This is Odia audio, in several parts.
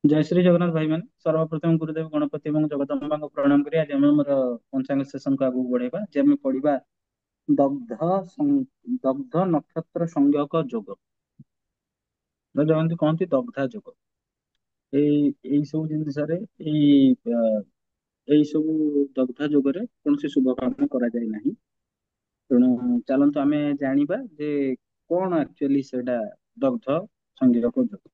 ଜୟ ଶ୍ରୀ ଜଗନ୍ନାଥ ଭାଇ ମାନେ ସର୍ବପ୍ରଥମ ଗୁରୁଦେବ ଗଣପତି ଏବଂ ଜଗଦମ୍ବାଙ୍କୁ ପ୍ରଣାମ କରି ଆଜି ଆମେ ଆମର ପଞ୍ଚାଙ୍ଗ ସେସନକୁ ଆଗକୁ ବଢେଇବା ଯେ ଆମେ ପଢିବା ଦଗ୍ଧ ନକ୍ଷତ୍ର ସଂଯୋଗ ଯୋଗ ବା ଯେମିତି କହନ୍ତି ଦଗ୍ଧା ଯୋଗ। ଏଇ ଏଇ ସବୁ ଜିନିଷରେ ଅ, ଏଇ ସବୁ ଦଗ୍ଧା ଯୋଗରେ କୌଣସି ଶୁଭ କାମ କରାଯାଏ ନାହିଁ। ତେଣୁ ଚାଲନ୍ତୁ ଆମେ ଜାଣିବା ଯେ କଣ ଆକ୍ଚୁଆଲି ସେଇଟା ଦଗ୍ଧ ସଂଯୋଗ ଯୋଗ।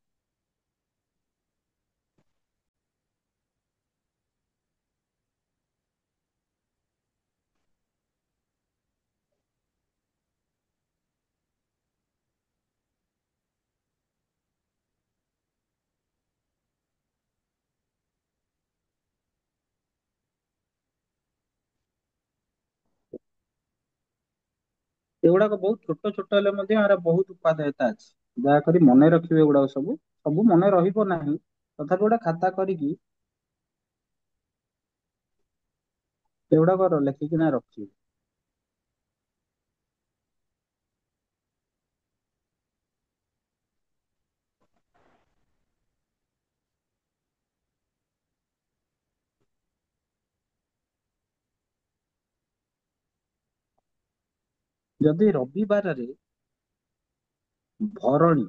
ଏଗୁଡାକ ବହୁତ ଛୋଟ ଛୋଟ ହେଲେ ମଧ୍ୟ ଏହାର ବହୁତ ଉପାଦେୟତା ଅଛି। ଦୟାକରି ମନେ ରଖିବେ ଏଗୁଡାକ ସବୁ। ସବୁ ମନେ ରହିବ ନାହିଁ, ତଥାପି ଗୋଟେ ଖାତା କରିକି ଏଗୁଡାକ ଲେଖିକିନା ରଖିବେ। ଯଦି ରବିବାରରେ ଭରଣୀ,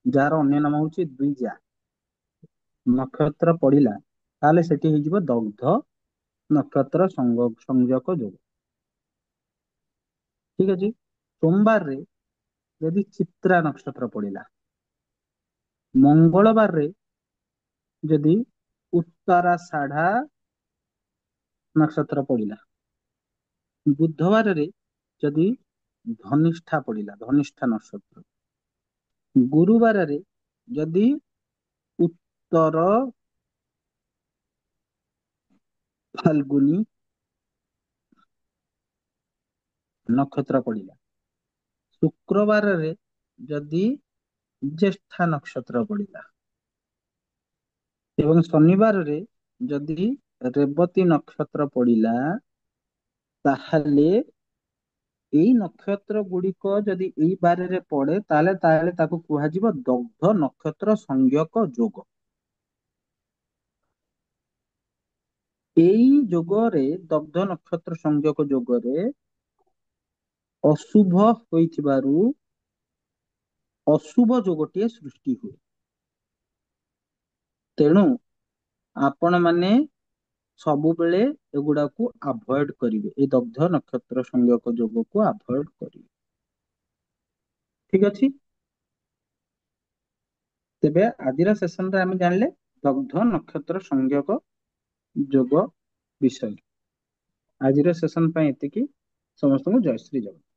ଯାହାର ଅନ୍ୟ ନାମ ହଉଛି ଦ୍ୱିଜା ନକ୍ଷତ୍ର ପଡିଲା, ତାହେଲେ ସେଠି ହେଇଯିବ ଦଗ୍ଧ ନକ୍ଷତ୍ର ସଂଯୋଗ ଯୋଗ। ଠିକ ଅଛି। ସୋମବାରରେ ଯଦି ଚିତ୍ରା ନକ୍ଷତ୍ର ପଡିଲା, ମଙ୍ଗଳବାରରେ ଯଦି ଉତ୍ତରାଷାଢା ନକ୍ଷତ୍ର ପଡିଲା, ବୁଧବାରରେ ଯଦି ଧନିଷ୍ଠା ପଡିଲା, ଧନିଷ୍ଠା ନକ୍ଷତ୍ର, ଗୁରୁବାରରେ ଯଦି ଉତ୍ତର ଫାଲ୍ଗୁନି ନକ୍ଷତ୍ର ପଡିଲା, ଶୁକ୍ରବାରରେ ଯଦି ଜ୍ୟେଷ୍ଠା ନକ୍ଷତ୍ର ପଡିଲା ଏବଂ ଶନିବାରରେ ଯଦି ରେବତୀ ନକ୍ଷତ୍ର ପଡିଲା, ତାହେଲେ ଏଇ ନକ୍ଷତ୍ର ଗୁଡିକ ଯଦି ଏଇ ବାରରେ ପଡେ ତାହେଲେ ତାହେଲେ ତାକୁ କୁହାଯିବ ଦଗ୍ଧ ନକ୍ଷତ୍ର ସଂଯୋଗ ଯୋଗ। ଏଇ ଯୋଗରେ, ଦଗ୍ଧ ନକ୍ଷତ୍ର ସଂଯୋଗ ଯୋଗରେ ଅଶୁଭ ହୋଇଥିବାରୁ ଅଶୁଭ ଯୋଗଟିଏ ସୃଷ୍ଟି ହୁଏ। ତେଣୁ ଆପଣ ମାନେ ସବୁବେଳେ ଏଗୁଡାକୁ ଆଭଏଡ କରିବେ, ଏଇ ଦଗ୍ଧ ନକ୍ଷତ୍ର ସଂଯୋଗ ଯୋଗକୁ ଆଭଏଡ କରିବେ। ଠିକ ଅଛି। ତେବେ ଆଜିର ସେସନରେ ଆମେ ଜାଣିଲେ ଦଗ୍ଧ ନକ୍ଷତ୍ର ସଂଯୋଗ ଯୋଗ ବିଷୟ। ଆଜିର ସେସନ ପାଇଁ ଏତିକି। ସମସ୍ତଙ୍କୁ ଜୟ ଶ୍ରୀ ଜଗନ୍ନାଥ।